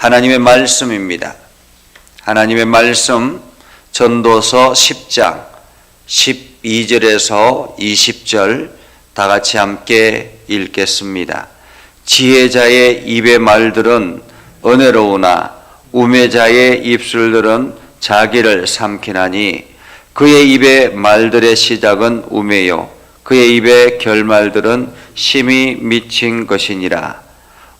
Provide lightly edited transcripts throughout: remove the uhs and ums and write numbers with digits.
하나님의 말씀입니다. 하나님의 말씀 전도서 10장 12절에서 20절 다 같이 함께 읽겠습니다. 지혜자의 입의 말들은 은혜로우나 우매자의 입술들은 자기를 삼키나니 그의 입의 말들의 시작은 우매요 그의 입의 결말들은 심히 미친 것이니라.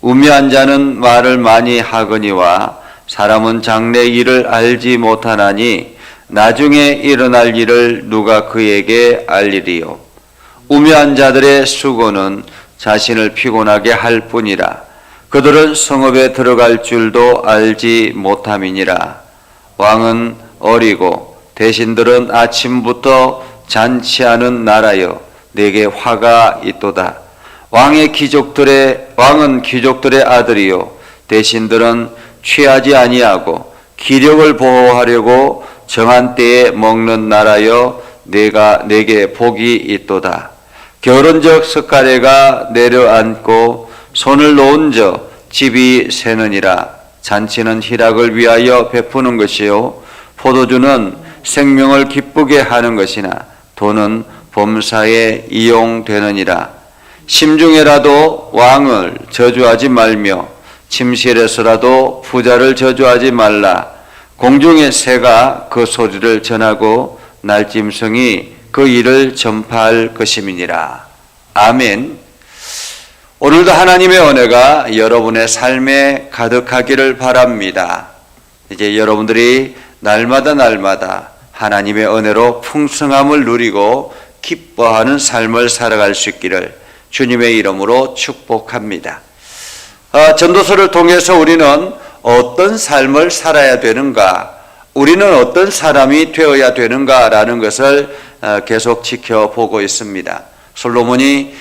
우매한 자는 말을 많이 하거니와 사람은 장래 일을 알지 못하나니 나중에 일어날 일을 누가 그에게 알리리요. 우매한 자들의 수고는 자신을 피곤하게 할 뿐이라. 그들은 성읍에 들어갈 줄도 알지 못함이니라. 왕은 어리고 대신들은 아침부터 잔치하는 나라여 내게 화가 있도다. 왕은 귀족들의 아들이요 대신들은 취하지 아니하고 기력을 보호하려고 정한 때에 먹는 나라여 내게 복이 있도다. 결혼적 석가래가 내려앉고 손을 놓은 저 집이 새느니라. 잔치는 희락을 위하여 베푸는 것이요 포도주는 생명을 기쁘게 하는 것이나 돈은 범사에 이용되느니라. 심중에라도 왕을 저주하지 말며 침실에서라도 부자를 저주하지 말라. 공중의 새가 그 소리를 전하고 날짐승이 그 일을 전파할 것임이니라. 아멘. 오늘도 하나님의 은혜가 여러분의 삶에 가득하기를 바랍니다. 이제 여러분들이 날마다 하나님의 은혜로 풍성함을 누리고 기뻐하는 삶을 살아갈 수 있기를 주님의 이름으로 축복합니다. 전도서를 통해서 우리는 어떤 삶을 살아야 되는가, 우리는 어떤 사람이 되어야 되는가라는 것을 계속 지켜보고 있습니다. 솔로몬이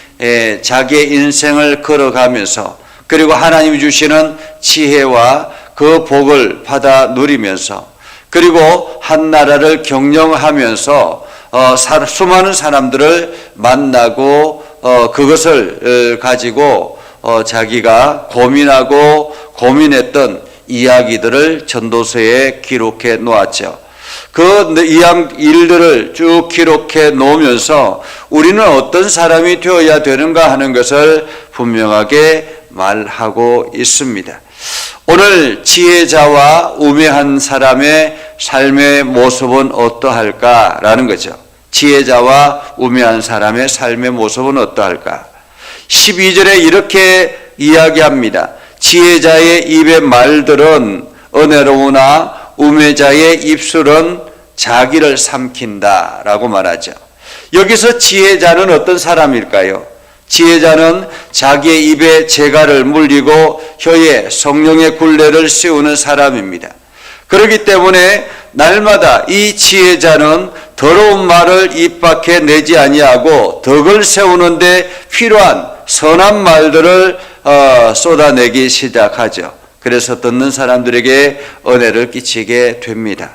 자기의 인생을 걸어가면서 그리고 하나님이 주시는 지혜와 그 복을 받아 누리면서 그리고 한 나라를 경영하면서 수많은 사람들을 만나고 그것을 가지고 자기가 고민했던 이야기들을 전도서에 기록해 놓았죠. 그 일들을 쭉 기록해 놓으면서 우리는 어떤 사람이 되어야 되는가 하는 것을 분명하게 말하고 있습니다. 오늘 지혜자와 우매한 사람의 삶의 모습은 어떠할까라는 거죠. 지혜자와 우매한 사람의 삶의 모습은 어떠할까? 12절에 이렇게 이야기합니다. 지혜자의 입의 말들은 은혜로우나 우매자의 입술은 자기를 삼킨다 라고 말하죠. 여기서 지혜자는 어떤 사람일까요? 지혜자는 자기의 입에 재갈을 물리고 혀에 성령의 굴레를 씌우는 사람입니다. 그렇기 때문에 날마다 이 지혜자는 더러운 말을 입 밖에 내지 아니하고 덕을 세우는데 필요한 선한 말들을 쏟아내기 시작하죠. 그래서 듣는 사람들에게 은혜를 끼치게 됩니다.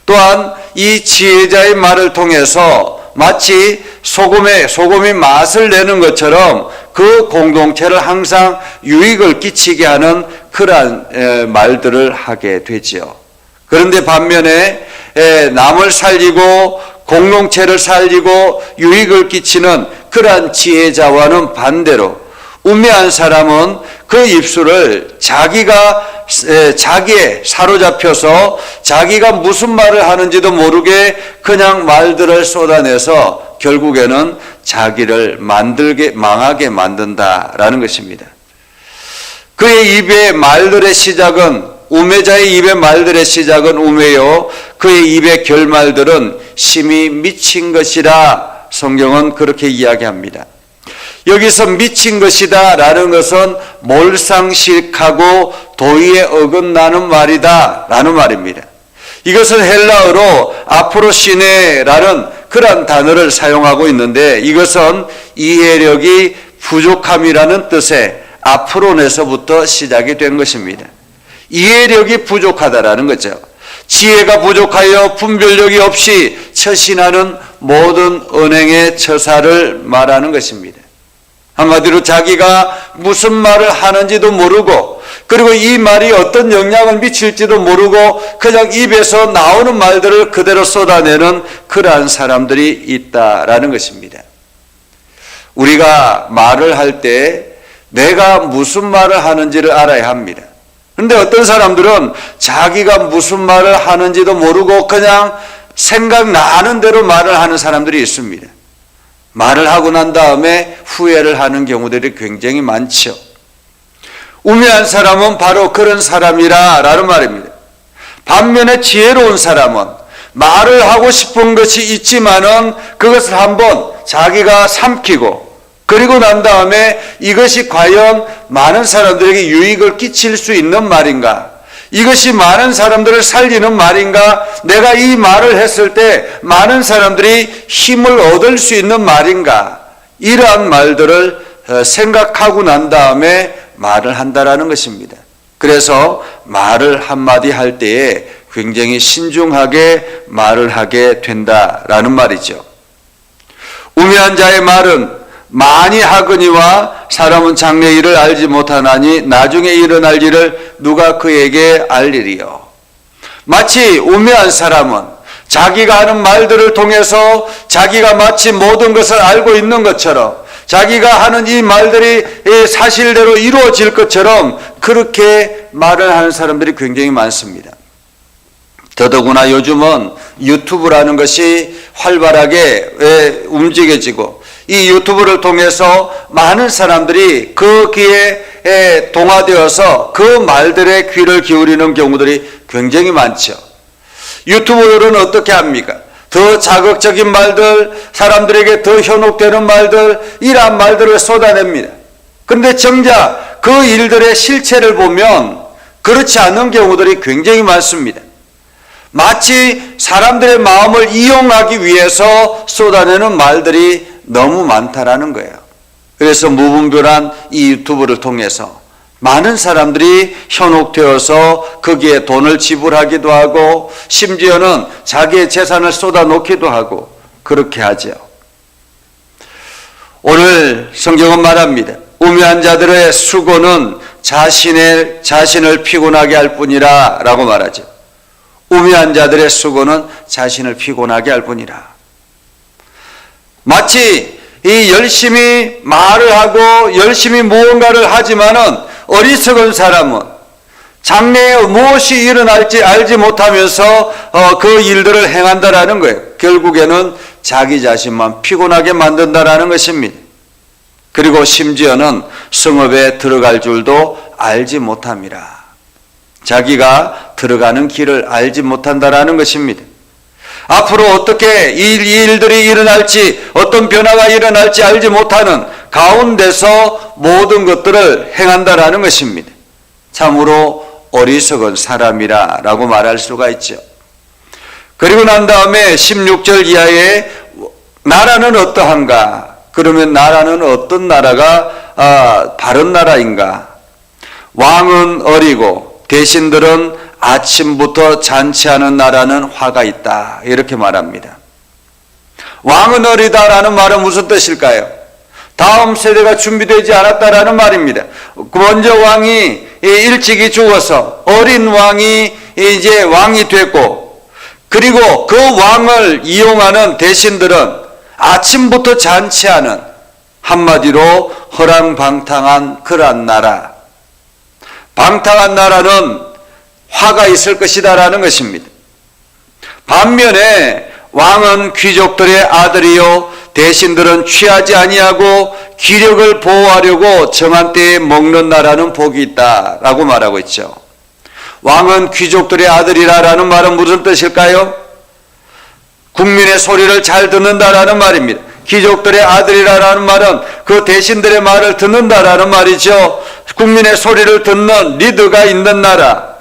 또한 이 지혜자의 말을 통해서 마치 소금이 맛을 내는 것처럼 그 공동체를 항상 유익을 끼치게 하는 그러한 말들을 하게 되지요. 그런데 반면에 남을 살리고 공동체를 살리고 유익을 끼치는 그러한 지혜자와는 반대로 우매한 사람은 그 입술을 자기에 사로잡혀서 자기가 무슨 말을 하는지도 모르게 그냥 말들을 쏟아내서 결국에는 자기를 망하게 만든다라는 것입니다. 그의 입의 말들의 시작은 우매자의 입의 말들의 시작은 우매요 그의 입의 결말들은 심히 미친 것이라 성경은 그렇게 이야기합니다. 여기서 미친 것이다 라는 것은 몰상식하고 도의에 어긋나는 말이다 라는 말입니다. 이것은 헬라어로 아프로시네라는 그런 단어를 사용하고 있는데 이것은 이해력이 부족함이라는 뜻의 아프론에서부터 시작이 된 것입니다. 이해력이 부족하다라는 거죠. 지혜가 부족하여 분별력이 없이 처신하는 모든 언행의 처사를 말하는 것입니다. 한마디로 자기가 무슨 말을 하는지도 모르고 그리고 이 말이 어떤 영향을 미칠지도 모르고 그냥 입에서 나오는 말들을 그대로 쏟아내는 그러한 사람들이 있다라는 것입니다. 우리가 말을 할 때 내가 무슨 말을 하는지를 알아야 합니다. 그런데 어떤 사람들은 자기가 무슨 말을 하는지도 모르고 그냥 생각나는 대로 말을 하는 사람들이 있습니다. 말을 하고 난 다음에 후회를 하는 경우들이 굉장히 많죠. 우매한 사람은 바로 그런 사람이라 라는 말입니다. 반면에 지혜로운 사람은 말을 하고 싶은 것이 있지만은 그것을 한번 자기가 삼키고 그리고 난 다음에 이것이 과연 많은 사람들에게 유익을 끼칠 수 있는 말인가? 이것이 많은 사람들을 살리는 말인가? 내가 이 말을 했을 때 많은 사람들이 힘을 얻을 수 있는 말인가? 이러한 말들을 생각하고 난 다음에 말을 한다라는 것입니다. 그래서 말을 한마디 할 때에 굉장히 신중하게 말을 하게 된다라는 말이죠. 우매한 자의 말은 많이 하거니와 사람은 장래 일을 알지 못하나니 나중에 일어날 일을 누가 그에게 알리리요. 마치 우매한 사람은 자기가 하는 말들을 통해서 자기가 마치 모든 것을 알고 있는 것처럼 자기가 하는 이 말들이 사실대로 이루어질 것처럼 그렇게 말을 하는 사람들이 굉장히 많습니다. 더더구나 요즘은 유튜브라는 것이 활발하게 움직여지고 이 유튜브를 통해서 많은 사람들이 거기에 동화되어서 그 말들에 귀를 기울이는 경우들이 굉장히 많죠. 유튜브들은 어떻게 합니까? 더 자극적인 말들, 사람들에게 더 현혹되는 말들, 이러한 말들을 쏟아냅니다. 그런데 정작 그 일들의 실체를 보면 그렇지 않은 경우들이 굉장히 많습니다. 마치 사람들의 마음을 이용하기 위해서 쏟아내는 말들이 너무 많다라는 거예요. 그래서 무분별한 이 유튜브를 통해서 많은 사람들이 현혹되어서 거기에 돈을 지불하기도 하고 심지어는 자기의 재산을 쏟아놓기도 하고 그렇게 하죠. 오늘 성경은 말합니다. 우매한 자들의 수고는 자신을 피곤하게 할 뿐이라 라고 말하죠. 우매한 자들의 수고는 자신을 피곤하게 할 뿐이라. 마치 이 열심히 말을 하고 열심히 무언가를 하지만은 어리석은 사람은 장래에 무엇이 일어날지 알지 못하면서 그 일들을 행한다라는 거예요. 결국에는 자기 자신만 피곤하게 만든다라는 것입니다. 그리고 심지어는 성읍에 들어갈 줄도 알지 못함이라. 자기가 들어가는 길을 알지 못한다라는 것입니다. 앞으로 어떻게 이 일들이 일어날지 어떤 변화가 일어날지 알지 못하는 가운데서 모든 것들을 행한다라는 것입니다. 참으로 어리석은 사람이라 라고 말할 수가 있죠. 그리고 난 다음에 16절 이하에 나라는 어떠한가? 그러면 나라는 어떤 나라가 바른 나라인가? 왕은 어리고 대신들은 아침부터 잔치하는 나라는 화가 있다. 이렇게 말합니다. 왕은 어리다라는 말은 무슨 뜻일까요? 다음 세대가 준비되지 않았다라는 말입니다. 먼저 왕이 일찍이 죽어서 어린 왕이 이제 왕이 됐고 그리고 그 왕을 이용하는 대신들은 아침부터 잔치하는 한마디로 허랑방탕한 그러한 나라. 방탕한 나라는 화가 있을 것이다라는 것입니다. 반면에 왕은 귀족들의 아들이요 대신들은 취하지 아니하고 기력을 보호하려고 정한 때에 먹는 나라는 복이 있다라고 말하고 있죠. 왕은 귀족들의 아들이라는 말은 무슨 뜻일까요? 국민의 소리를 잘 듣는다라는 말입니다. 귀족들의 아들이라는 말은 그 대신들의 말을 듣는다라는 말이죠. 국민의 소리를 듣는 리더가 있는 나라.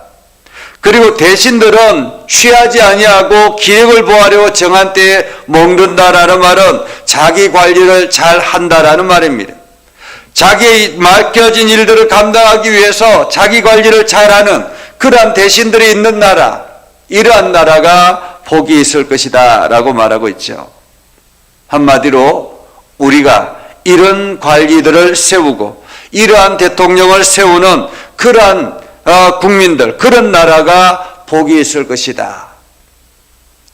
그리고 대신들은 취하지 아니하고 기력을 보호하려고 정한 때에 먹는다라는 말은 자기 관리를 잘 한다라는 말입니다. 자기 맡겨진 일들을 감당하기 위해서 자기 관리를 잘하는 그러한 대신들이 있는 나라, 이러한 나라가 복이 있을 것이다 라고 말하고 있죠. 한마디로 우리가 이런 관리들을 세우고 이러한 대통령을 세우는 그러한 국민들, 그런 나라가 복이 있을 것이다.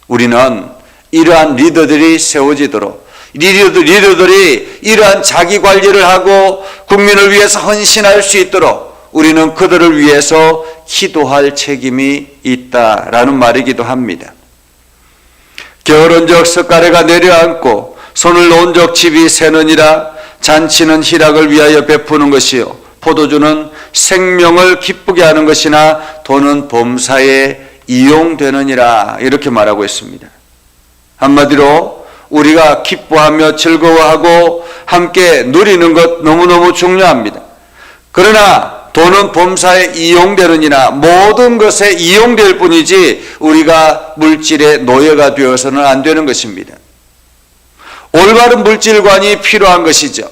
우리는 이러한 리더들이 세워지도록, 리더들이 이러한 자기 관리를 하고 국민을 위해서 헌신할 수 있도록 우리는 그들을 위해서 기도할 책임이 있다라는 말이기도 합니다. 게으른적 석가래가 내려앉고 손을 놓은적 집이 새느니라. 잔치는 희락을 위하여 베푸는 것이요 포도주는 생명을 기쁘게 하는 것이나 돈은 범사에 이용되느니라. 이렇게 말하고 있습니다. 한마디로 우리가 기뻐하며 즐거워하고 함께 누리는 것 너무너무 중요합니다. 그러나 돈은 범사에 이용되느니라. 모든 것에 이용될 뿐이지 우리가 물질의 노예가 되어서는 안 되는 것입니다. 올바른 물질관이 필요한 것이죠.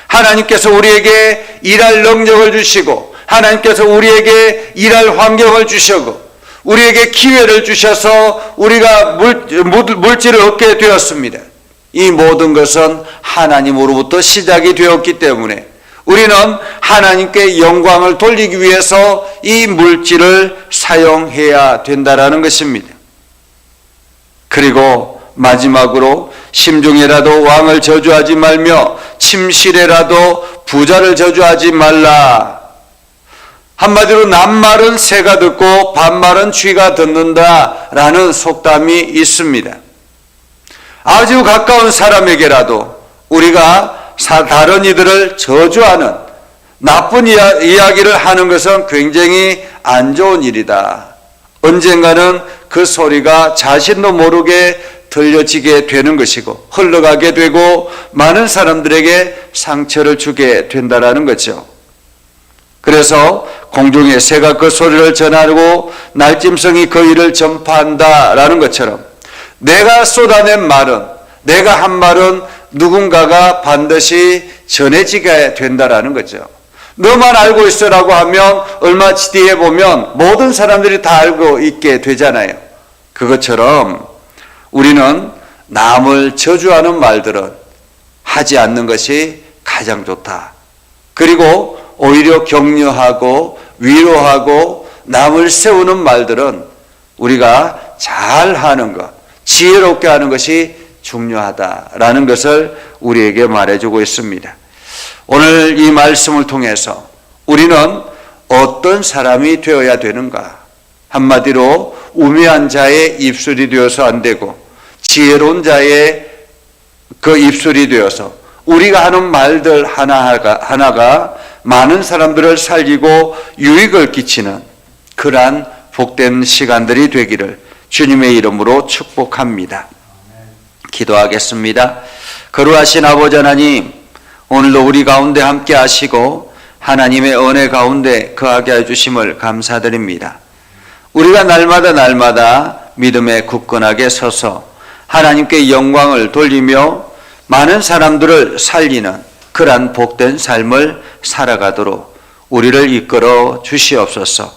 하나님께서 우리에게 일할 능력을 주시고 하나님께서 우리에게 일할 환경을 주시고 우리에게 기회를 주셔서 우리가 물질을 얻게 되었습니다. 이 모든 것은 하나님으로부터 시작이 되었기 때문에 우리는 하나님께 영광을 돌리기 위해서 이 물질을 사용해야 된다라는 것입니다. 그리고 마지막으로 심중에라도 왕을 저주하지 말며 침실에라도 부자를 저주하지 말라. 한마디로 낱말은 새가 듣고 반말은 쥐가 듣는다라는 속담이 있습니다. 아주 가까운 사람에게라도 우리가 다른 이들을 저주하는 나쁜 이야기를 하는 것은 굉장히 안 좋은 일이다. 언젠가는 그 소리가 자신도 모르게 들려지게 되는 것이고 흘러가게 되고 많은 사람들에게 상처를 주게 된다라는 거죠. 그래서 공중에 새가 그 소리를 전하고 날짐승이 그 일을 전파한다라는 것처럼 내가 쏟아낸 말은, 내가 한 말은 누군가가 반드시 전해지게 된다라는 거죠. 너만 알고 있어라고 하면 얼마 뒤에 보면 모든 사람들이 다 알고 있게 되잖아요. 그것처럼 우리는 남을 저주하는 말들은 하지 않는 것이 가장 좋다. 그리고 오히려 격려하고 위로하고 남을 세우는 말들은 우리가 잘하는 것, 지혜롭게 하는 것이 중요하다라는 것을 우리에게 말해주고 있습니다. 오늘 이 말씀을 통해서 우리는 어떤 사람이 되어야 되는가? 한마디로 우매한 자의 입술이 되어서 안 되고 지혜로운 자의 그 입술이 되어서 우리가 하는 말들 하나가 많은 사람들을 살리고 유익을 끼치는 그러한 복된 시간들이 되기를 주님의 이름으로 축복합니다. 기도하겠습니다. 거룩하신 아버지 하나님, 오늘도 우리 가운데 함께 하시고 하나님의 은혜 가운데 거하게 해주심을 감사드립니다. 우리가 날마다 믿음에 굳건하게 서서 하나님께 영광을 돌리며 많은 사람들을 살리는 그러한 복된 삶을 살아가도록 우리를 이끌어 주시옵소서.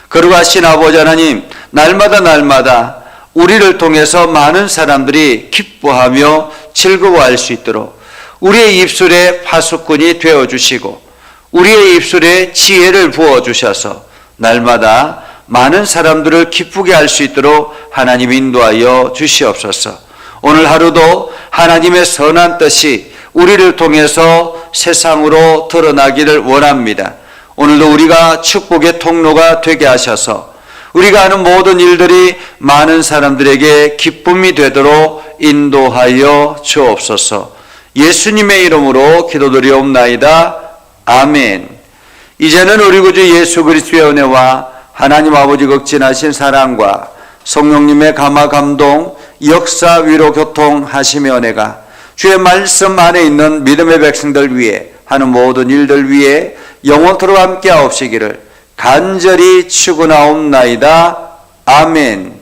거룩하신 아버지 하나님, 날마다 우리를 통해서 많은 사람들이 기뻐하며 즐거워할 수 있도록 우리의 입술에 파수꾼이 되어주시고 우리의 입술에 지혜를 부어주셔서 날마다 많은 사람들을 기쁘게 할 수 있도록 하나님 인도하여 주시옵소서. 오늘 하루도 하나님의 선한 뜻이 우리를 통해서 세상으로 드러나기를 원합니다. 오늘도 우리가 축복의 통로가 되게 하셔서 우리가 하는 모든 일들이 많은 사람들에게 기쁨이 되도록 인도하여 주옵소서. 예수님의 이름으로 기도드리옵나이다. 아멘. 이제는 우리 구주 예수 그리스도의 은혜와 하나님 아버지 극진하신 사랑과 성령님의 감화 감동 역사 위로 교통하심의 은혜가 주의 말씀 안에 있는 믿음의 백성들 위해 하는 모든 일들 위해 영원토록 함께 하옵시기를 간절히 축원하옵나이다. 아멘.